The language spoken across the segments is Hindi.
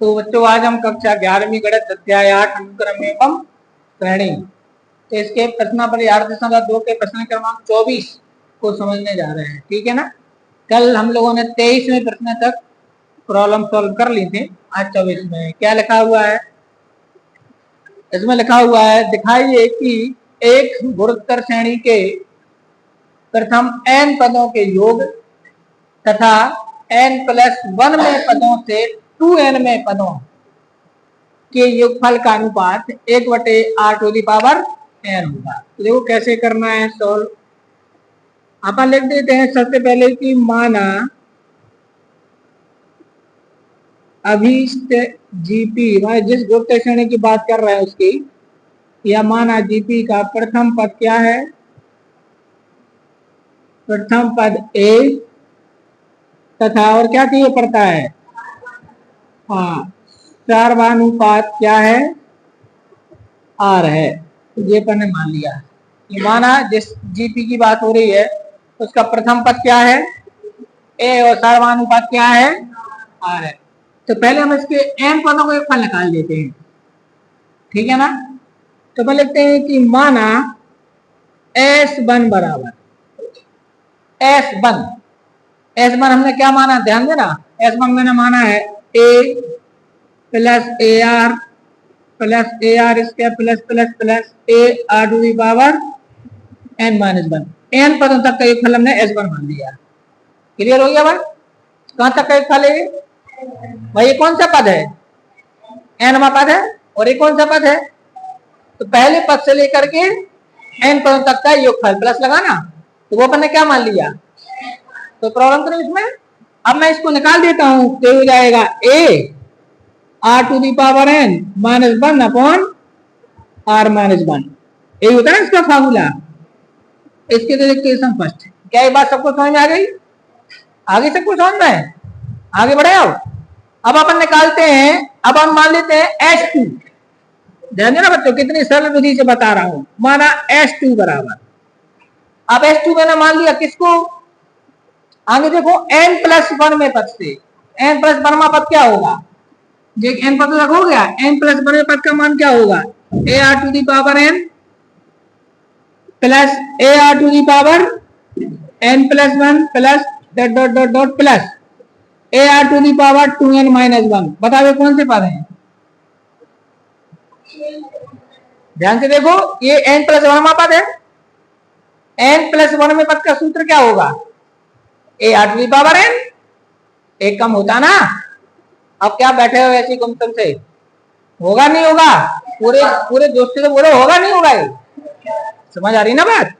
तो बच्चों आज हम कक्षा 11वीं गणित अध्याय 8 अनुक्रम एवं श्रेणी, तो इसके प्रश्न पर 8.2 के प्रश्न क्रमांक 24 को समझने जा रहे हैं। ठीक है ना। कल हम लोगों ने 23वें प्रश्न तक प्रॉब्लम सॉल्व कर ली थी। आज 24 में क्या लिखा हुआ है, इसमें लिखा हुआ है दिखाइए कि एक गुणोत्तर श्रेणी के प्रथम n पदों के योग तथा n+1 में पदों से 2n में पदों के योगफल का अनुपात 1/r⁴n होगा। तो देखो कैसे करना है सॉल्व। अपन लिख देते हैं सबसे पहले कि माना अभीष्ट जीपी, जिस गुणोत्तर श्रेणी की बात कर रहे हैं उसकी, या माना जीपी का प्रथम पद क्या है, प्रथम पद ए तथा और क्या चाहिए पड़ता है, हाँ, सर्वानुपात क्या है, आर है। ये अपन ने मान लिया। ये माना जिस जीपी की बात हो रही है उसका प्रथम पद क्या है, ए, और सर्वानुपात क्या है, आर है। तो पहले हम इसके n पदों को एक फल निकाल देते हैं। ठीक है ना। तो पहले लिखते हैं कि माना S1 बराबर S1 हमने क्या माना, ध्यान देना। S1 मैंने माना है a plus AR plus AR square plus plus plus AR⁴n-1। n पदों तक का एक फल हमने S1 मान लिया। क्लियर हो गया भाई। कहां तक का एक फल है भाई, ये कौन सा पद है, n पद है, और ये कौन सा पद है, तो पहले पद से लेकर के n पदों तक का योगफल प्लस लगाना, तो वो अपन ने क्या मान लिया। तो प्रॉब्लम तो नहीं इसमें। अब मैं इसको निकाल देता हूं तो हो जाएगा a⁴n-1/r-1। यही होता है इसका फार्मूला। इसके लिए इक्वेशन फर्स्ट। क्या ये बात सबको समझ में आ गई, आगे सबको समझ में, आगे बढ़े आओ। अब अपन निकालते हैं, अब हम मान लेते हैं S2। ध्यान देना बच्चों, कितनी सरल विधि से बता रहा हूं। माना S2 बराबर, अब S2 मैंने मान लिया किसको, आगे देखो n+1 में पद से, n+1 में पद क्या होगा, जो n पद तक हो गया, n+1 में पद का मान क्या होगा, AR⁴n plus AR⁴n+1 plus dot dot dot dot plus AR⁴2n-1। बताओ कौन से पद हैं, ध्यान से देखो। ये n+1 पद है, n+1 में पद का सूत्र क्या होगा, AR⁴n। एक कम होता ना। अब क्या बैठे हो ऐसी गुमसुम से, होगा नहीं होगा, पूरे दोस्ती से बोलो होगा नहीं होगा। ये समझ आ रही ना बात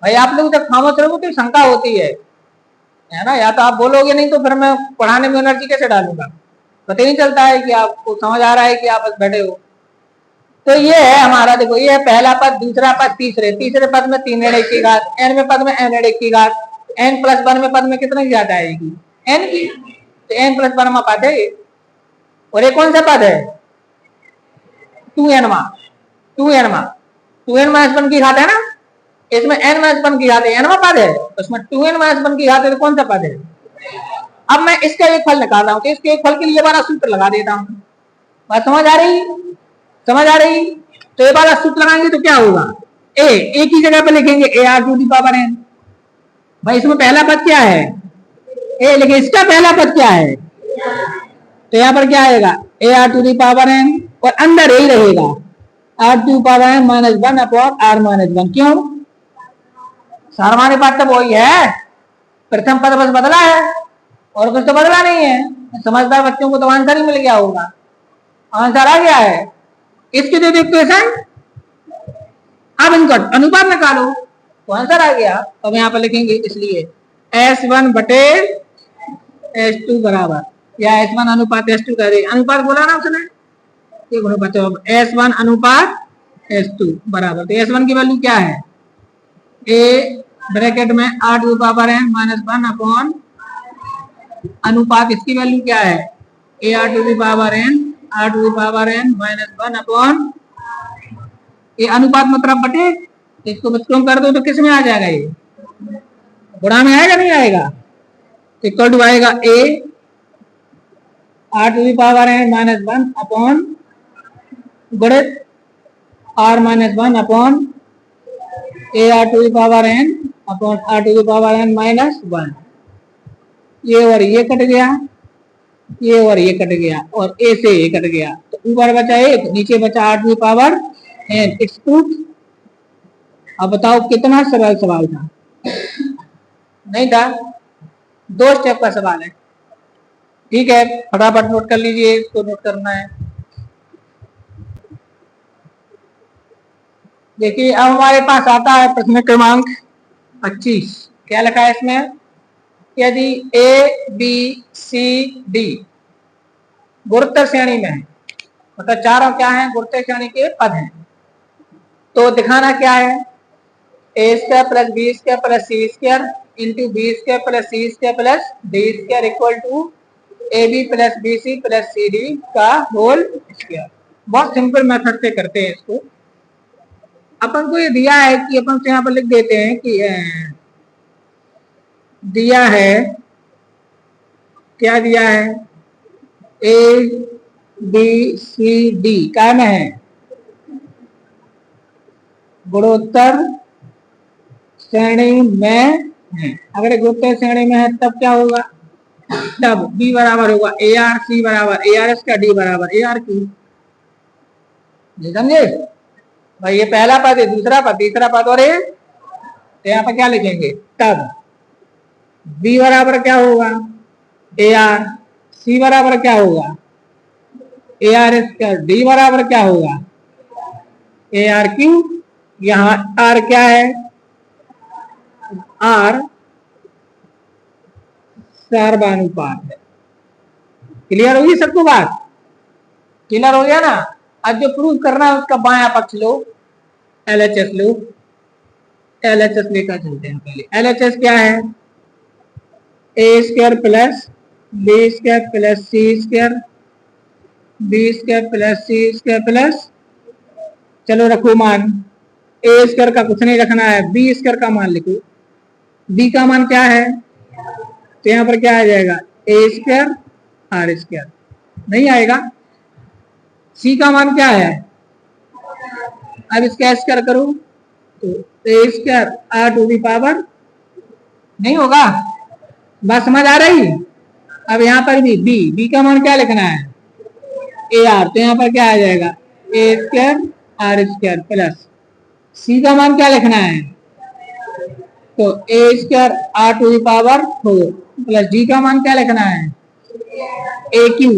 भाई। आप लोग जब खामोश रहोगे तो शंका होती है ना, या तो आप बोलोगे नहीं तो फिर मैं पढ़ाने में एनर्जी कैसे डालूंगा, पता नहीं चलता है कि आपको समझ आ रहा है कि आप बस बैठे हो। तो ये है हमारा, देखो ये है पहला पद, दूसरा पद, तीसरे पद में 3n की घात, n में पद में n की घात, n+1 में पद में कितने की घात आएगी, n की। तो n+1 में पद है, और ये कौन सा पद है, 2n-1 की घात है ना। इसमें n-1 की घात है, n पद है, उसमें 2n-1 की घात है, तो कौन सा पद है। अब मैं इसका एक फल निकाल रहा हूं, तो इसके एक फल के लिए वाला सूत्र लगा देता हूं। बात समझ आ रही, समझ आ रही। तो ये वाला सूत्र लगाएंगे तो क्या होगा, ए की जगह पे लिखेंगे AR⁴n। भाई इसमें पहला पद क्या है, ए, लेकिन इसका पहला पद क्या है, तो यहाँ पर क्या आएगा AR⁴n, और अंदर यही रहेगा R⁴n-1/r-1। क्यों, सामान्य पद तो वही है, प्रथम पद बस बदला है और कुछ तो बदला नहीं है। समझदार बच्चों को तो आंसर ही मिल गया होगा, आंसर आ गया है। इसके दे दो इक्वेशन, अब इनका अनुपात निकालो तो आंसर आ गया। अब यहाँ पर लिखेंगे इसलिए S1/S2 बराबर, या S1 अनुपात S2 कर दे, अनुपात बोला ना उसने, एक अनुपात, S1 अनुपात S2 बराबर। तो S1 की वैल्यू क्या है, a ब्रैकेट में R⁴n-1 अनुपात, इसकी वैल्यू क्या है, AR⁴n-1। ये अनुपात मतलब बटे, इसको बच्चों कर दो तो किस में आ जाएगा, ये गुणा में आएगा नहीं आएगा, इक्वल टू आएगा a R to the power N minus one upon गुणित R minus one upon A R to the power N upon R to the power N minus one. ये और ये कट गया, ये और ये कट गया, और ए से ये कट गया, तो ऊपर बचा एक, नीचे बचा r to the power n. It's proof. अब बताओ कितना सरल सवाल था? नहीं था, 2 स्टेप का सवाल है। ठीक है, फटाफट नोट कर लीजिए, इसको नोट करना है। देखिए अब हमारे पास आता है प्रश्न क्रमांक 25। क्या लिखा है इसमें? यदि ए बी सी डी गुरुत्व श्रेणी में है, मतलब चारों क्या है? गुरुत्व श्रेणी के पद हैं, तो दिखाना क्या है? A square plus B square plus C square into B square plus C square plus D square equal to A B plus B C plus C D का होल स्क्वायर। बहुत सिंपल मेथड से करते हैं इसको। अपन को ये दिया है कि अपन से यहाँ पर लिख देते हैं कि दिया है, क्या दिया है? ए बी सी डी क्या में है? गुणोत्तर श्रेणी में है। अगर गुणोत्तर श्रेणी में है तब क्या होगा? तब बी बराबर होगा ए आर, सी बराबर ए आर एस का, डी बराबर ए आर क्यू। समझे भाई? ये पहला पद है, दूसरा पद, तीसरा पद, और ये तो यहाँ पर क्या लिखेंगे? तब बी बराबर क्या होगा? ए आर, सी बराबर क्या होगा? ए आर एस का, डी बराबर क्या होगा? ए आर क्यू। यहाँ आर क्या है? आर सर्वानुपात है। क्लियर होगी सबको बात? क्लियर हो गया ना? अब जो प्रूव करना है उसका बायां पक्ष लो, एलएचएस लो। एलएचएस लेकर चलते हैं। पहले एलएचएस क्या है? A square plus B square plus C square, B square plus C square plus, चलो रखो मान, ए स्क्वायर का कुछ नहीं रखना है, बी स्क्वायर का मान लिखो। बी का मान क्या है? तो यहाँ पर क्या आ जाएगा? A square R square. नहीं आएगा। सी का मान क्या है? अब इसका स्क्वायर करो तो A square R to the power, नहीं होगा? बात समझ आ रही? अब यहाँ पर भी बी का मान क्या लिखना है? ए आर, तो यहाँ पर क्या आ जाएगा? A square R square plus C का मान क्या लिखना है? तो A square R to the power 4 plus D का मान क्या लिखना है? ए क्यू,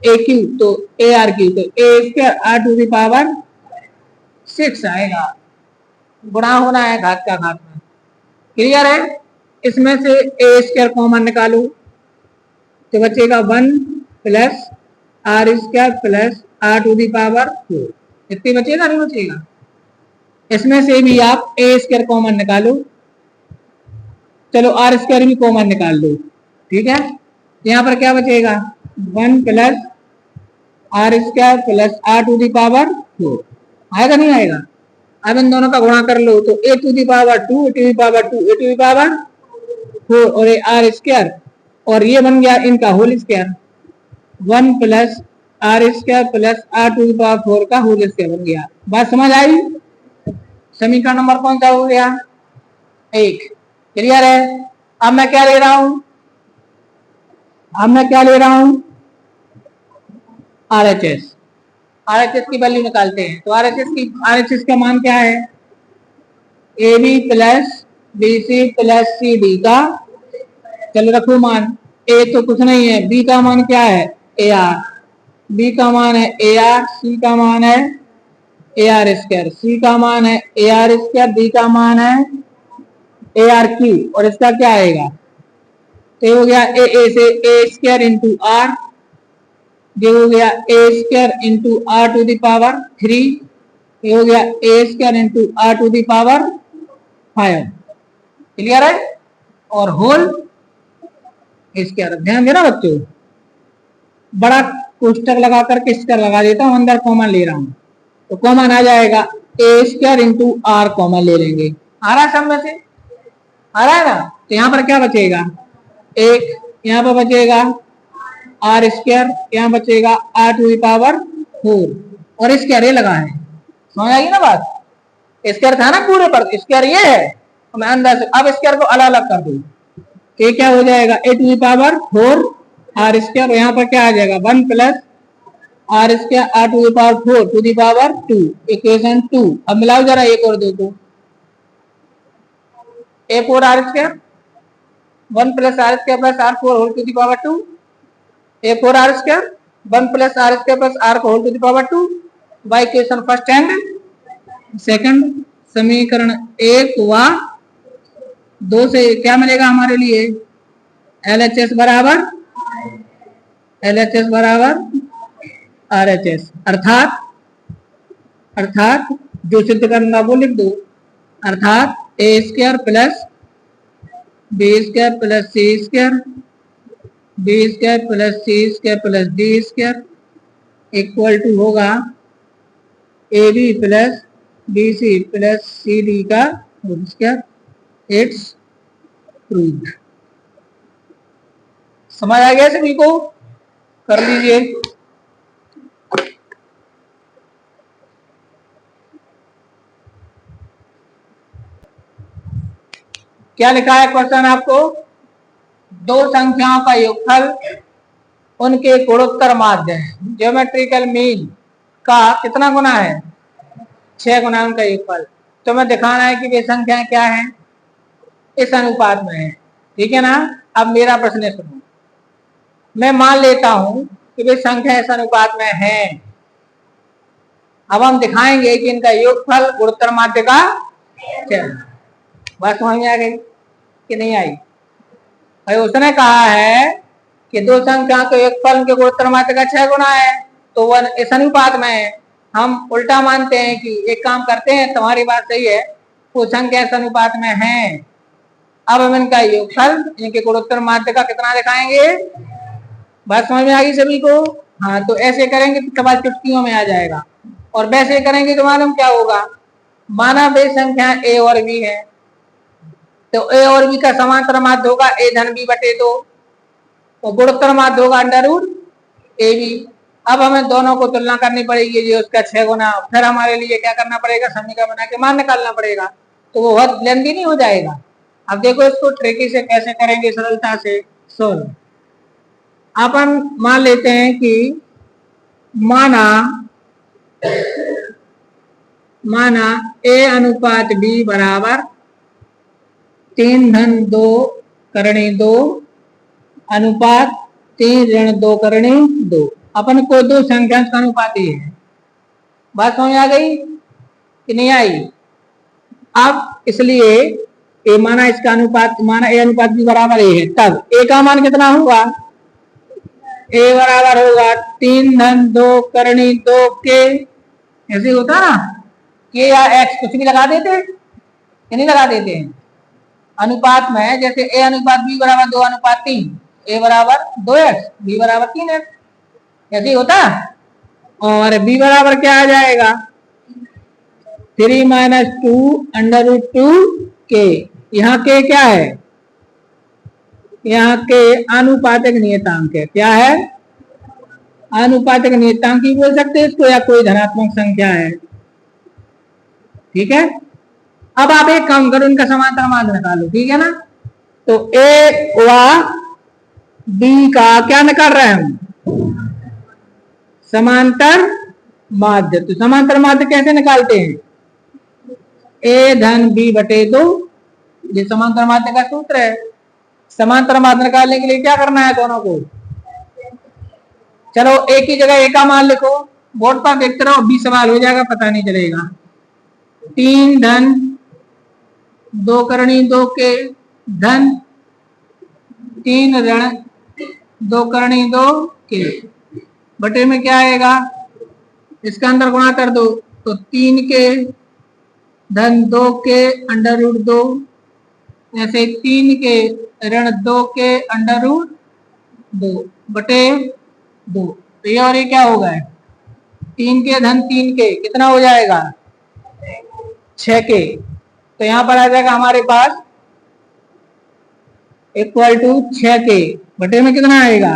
ए क्यू तो ए आर क्यू, तो A square R to the power 6 आएगा। गुणा होना है घात का घात में। क्लियर है? इसमें से ए स्क्वायर कॉमन निकालो तो बचेगा 1 plus are square plus r to the power 4। इतनी बचेगा? नहीं बचेगा। इसमें से भी आप ए स्क्वायर कॉमन निकालो, चलो आर स्क्वायर भी कॉमन निकाल लो। ठीक है, यहाँ पर क्या बचेगा? 1 plus are square plus r to the power 4। आएगा? नहीं आएगा? अब इन दोनों का गुणा कर लो तो A to the power 2, A to the power 2, A to the power 4 और ए आर स्क्वायर, और ये बन गया इनका whole square. 1 plus are square plus r to the power 4 का होल स्क्वायर बन गया। बात समझ आई? समीकरण नंबर कौन सा हो गया? 1। क्लियर है? अब मैं क्या ले रहा हूं? अब मैं क्या ले रहा हूं? आरएचएस। आरएचएस की वैल्यू निकालते हैं। तो आरएचएस का मान क्या है? A B plus B C plus C D का, चलो रखो मान। ए तो कुछ नहीं है, बी का मान क्या है? ए आर, बी का मान है ए आर, सी का मान है ए आर स्क्वायर, सी का मान है ए आर स्क्वायर, डी का मान है ए आर क्यू, और इसका क्या आएगा? तो हो गया ए से ए स्क्वायर इंटू आर, ये हो गया A square into R to the power 3, ये हो गया A square into R to the power 5। Clear है? और होल स्क्वायर। ध्यान देना बच्चों, बड़ा कोष्टक लगा करके स्क्वायर लगा देता हूं, अंदर कॉमन ले रहा हूं तो कॉमन आ जाएगा A square into are, common ले लेंगे। आ रहा है सब में से? आ रहा है ना? तो यहाँ पर क्या बचेगा? एक यहाँ पर बचेगा आर स्क्वायर, यहाँ बचेगा आर टू द पावर 4 और स्क्वायर ये लगा है। समझ आएगी ना बात? स्क्वायर था ना पूरे पर, स्क्वायर ये है तो मैं अंदर से अब स्क्वायर को अलग अलग कर दूं तो क्या हो जाएगा A to the power 4 R square, यहाँ पर क्या आ जाएगा 1 plus are square R to the power 4 to the power 2 equation 2। अब मिलाओ जरा एक और दो तो A 4 R square 1 plus are square plus R 4 whole to the power 2 A 4 R square 1 plus are square plus R whole to the power 2 by equation first and second. समीकरण 1 व 2 से क्या मिलेगा हमारे लिए LHS बराबर RHS, अर्थात जो सिद्ध करना वो लिख दो, अर्थात A square plus B square plus C square B square plus C square plus D square equal to होगा A B plus B C plus C D का होल स्क्वायर। It's proved. समझ आ गया सभी को? कर लीजिए। क्या लिखा है क्वेश्चन आपको? दो संख्याओं का योगफल उनके गुणोत्तर माध्य ज्योमेट्रिकल मीन का कितना गुना है? 6 गुना उनका योगफल। तो मैं दिखाना है कि वे संख्याएं क्या है, इस अनुपात में है। ठीक है ना? अब मेरा प्रश्न सुनो। मैं मान लेता हूं कि वे संख्या इस अनुपात में है। अब हम दिखाएंगे कि इनका योगफल गुणोत्तर माध्य का बात समझ में आ गई कि नहीं आई? भाई उसने कहा है कि दो संख्या के योगफल के गुणोत्तर माध्य का 6 गुना है, तो वह इस अनुपात में है। हम उल्टा मानते हैं कि एक काम करते हैं, तुम्हारी बात सही है, वो संख्या इस अनुपात में है। अब हम इनका योगफल इनके गुणोत्तर माध्य का कितना दिखाएंगे? बात समझ में आ गई सभी को? हाँ, तो ऐसे करेंगे तो सवाल चुटकियों में आ जाएगा, और वैसे करेंगे तो मालूम क्या होगा? माना वे संख्या ए और बी है, तो ए और बी का समांतर माध्य होगा ए धन बी बटे 2 और गुणोत्तर माध्य होगा अंडर रूट ए बी। अब हमें दोनों को तुलना करनी पड़ेगी, जो उसका 6 गुना। फिर हमारे लिए क्या करना पड़ेगा? समीकरण बना के मान निकालना पड़ेगा, तो वो बहुत लेंदी नहीं हो जाएगा। अब देखो इसको ट्रिकी से कैसे करेंगे, सरलता से सोल्व। अपन मान लेते हैं कि माना ए अनुपात बी बराबर 3 धन 2 करणी 2 अनुपात 3 ऋण 2 करणी 2। अपन को दो संख्या का अनुपात ही है। बात समझ आ गई कि नहीं आई? अब इसलिए ए माना इसका अनुपात, माना ए अनुपात बी बराबर ए है, तब ए का मान कितना होगा? ए बराबर होगा 3 धन 2 करणी 2 के, ऐसे होता ना, के या एक्स कुछ भी लगा देते कि नहीं लगा देते हैं अनुपात में। जैसे ए अनुपात बी बराबर 2 अनुपात 3, ए बराबर 2x बी बराबर 3x, ऐसे होता। और बी बराबर क्या आ जाएगा? 3 - 2 अंडर रूट 2 के। यहाँ के क्या है? यहाँ के आनुपातिक नियतांक है। क्या है? आनुपातिक नियतांक ही बोल सकते हैं इसको, या कोई धनात्मक संख्या है। ठीक है? अब आप एक काम करो, इनका समांतर माध्य निकालो। ठीक है ना? तो ए व बी का क्या निकाल रहे हैं हम? समांतर माध्य। तो समांतर माध्य कैसे निकालते हैं? ए धन बी बटे 2, ये समांतर माध्य का सूत्र है। समांतर माध्य निकालने के लिए क्या करना है दोनों को? चलो एक ही जगह ए का मान लिखो, बोर्ड पर देखते रहो, 20 सवाल हो जाएगा, पता नहीं चलेगा। 3 धन 2 करणी 2 के धन 3 ऋण 2 करणी 2 के बटे में क्या आएगा? इसका अंदर गुणा कर दो, तो 3 के धन 2 के अंडर रूट 2, ऐसे 3 के ऋण 2 के अंडर रूट 2 बटे 2। तो ये और ये क्या होगा? 3 के धन 3 के कितना हो जाएगा? 6 के। तो यहां पर आ जाएगा हमारे पास इक्वल टू 6 के बटे में कितना आएगा?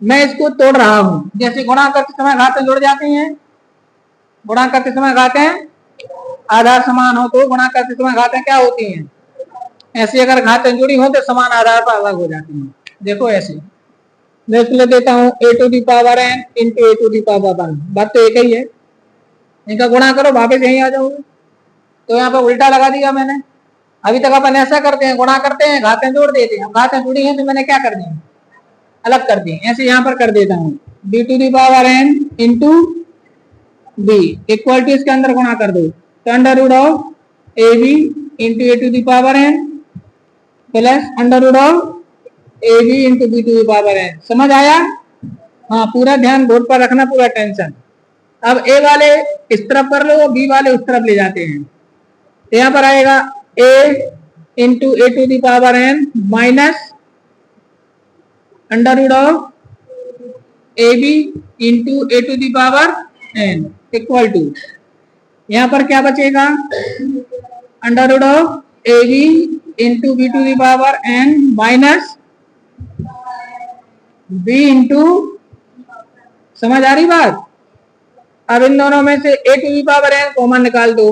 मैं इसको तोड़ रहा हूं। जैसे गुणा करते समय घातें जुड़ जाती हैं, गुणा करते समय घातें आधार समान हो तो गुणा करते समय घातें क्या होती हैं, ऐसे अगर घातें जुड़ी हो तो समान आधार पर अलग हो जाती हैं। देखो ऐसे लिख देता हूं a to the power n into A to the power 1, बात तो एक ही है। इनका गुणा करो वापस यहीं आ जाओगे। तो यहाँ पर उल्टा लगा दिया मैंने। अभी तक अपन ऐसा करते हैं, गुणा करते हैं घातें जोड़ देते हैं, घातें जुड़ी हैं तो मैंने क्या कर दी, अलग कर दी। ऐसे यहाँ पर कर देता हूँ b to the power n into b equal to इसके अंदर गुणा कर दो तो under root of A B into A to the power n plus under root of A B into B to the power n। समझ आया? हाँ, पूरा ध्यान बोर्ड पर रखना, पूरा टेंशन। अब ए वाले इस तरफ कर लो, बी वाले उस तरफ ले जाते हैं। तो यहाँ पर आएगा a into A to the power n minus under root of A B into A to the power n equal to, यहाँ पर क्या बचेगा, under root of A B into B to the power n minus B into, समझ आ रही बात? अब इन दोनों में से A to the power n common निकाल दो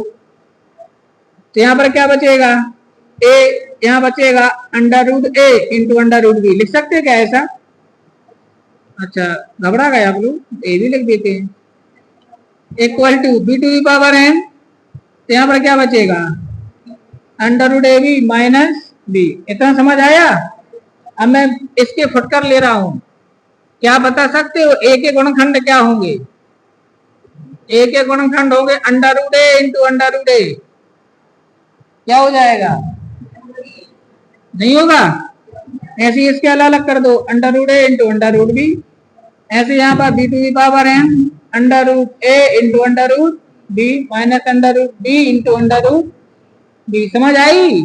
तो यहाँ पर क्या बचेगा, a यहाँ बचेगा under root a into under root B. लिख सकते हैं क्या ऐसा? अच्छा, घबरा गए आप लोग, ए भी लिख देते हैं। Equal to b to the power n, तो यहाँ पर क्या बचेगा, under root a b minus b. इतना समझ आया? अब मैं इसके फुटकर ले रहा हूं। क्या बता सकते हो ए के गुणनखंड क्या होंगे? ए के गुणनखंड होंगे under root a into under root ए। क्या हो जाएगा? नहीं होगा? ऐसे ही इसके अलग अलग कर दो, under root a into under root b. ऐसे यहाँ पर B to the power n under root a into under root b minus under root b into under root b. समझ आई?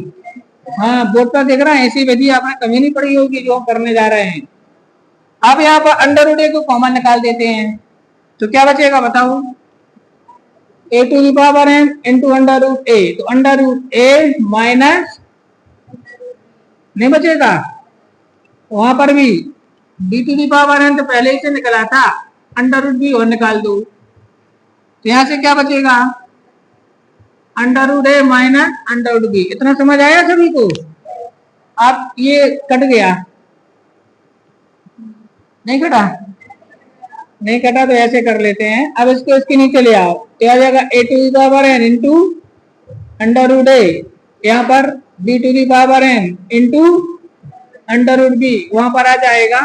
हाँ, बोर्ड पर देख रहा है, ऐसी विधि आपने कभी नहीं पढ़ी होगी जो हम करने जा रहे हैं। अब यहाँ पर अंडर रूट ए को कॉमन निकाल देते हैं तो क्या बचेगा बताओ, A to the power n into under root A, तो अंडर रूट ए माइनस, नहीं बचेगा वहां पर भी b to the power n तो पहले ही से निकला था, अंडर रूट बी और निकाल दो तो यहां से क्या बचेगा, under root A minus under root B. इतना समझ आया सभी को? अब ये कट गया, नहीं कटा? नहीं कटा तो ऐसे कर लेते हैं। अब इसको इसके नीचे ले आओ तो आ जाएगा A to the power n into under root A, यहाँ पर B to the power n into under root B, वहां पर आ जाएगा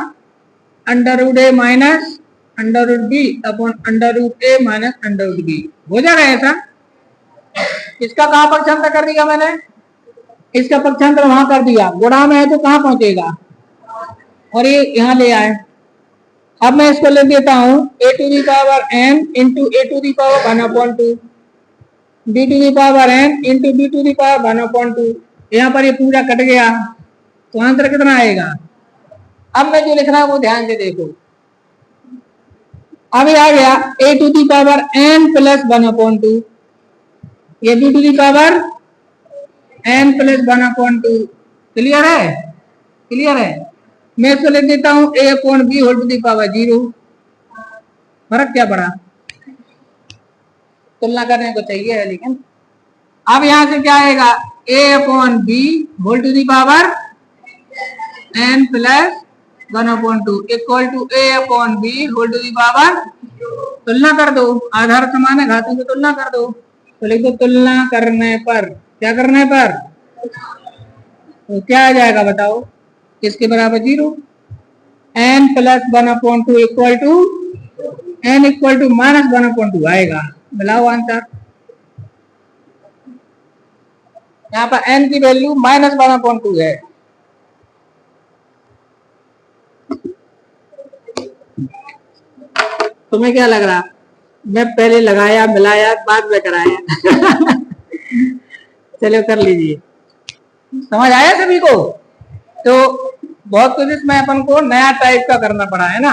under root A minus under root B upon under root A minus under root B. हो जाएगा ऐसा? इसका कहाँ पक्षांतर कर दिया मैंने, इसका पक्षांतर वहां कर दिया, गुणा में है तो कहाँ पहुंचेगा, और ये यहाँ ले आए। अब मैं इसको ले देता हूं A to the power n into A to the power 1/2 B to the power n into B to the power 1/2। यहाँ पर ये पूरा कट गया तो आंसर कितना आएगा। अब मैं जो लिख रहा हूं वो ध्यान से देखो, अब ये आ गया A to the power n plus 1/2, ये B to the power n plus 1/2। Clear है? क्लियर है? मैं इसको लिख देता हूं a upon B whole to the power 0। फर्क क्या पड़ा, तुलना करने को चाहिए है लेकिन। अब यहां से क्या आएगा, a upon B whole to the power n plus 1/2 equal to a upon B whole to the power, तुलना कर दो, आधार समान है, घातों की तुलना कर दो तो लिख दो तुलना करने पर, क्या करने पर, तो क्या आ जाएगा बताओ, किसके बराबर 0, n plus 1/2 equal to n equal to minus 1/2 आएगा। मिलाओ आंसर, यहाँ पर n की वैल्यू माइनस 1/2 है। तुम्हें क्या लग रहा, मैं पहले लगाया मिलाया बाद में कराया चलो कर लीजिए। समझ आया सभी को? तो बहुत कुछ इसमें अपन को नया टाइप का करना पड़ा है ना।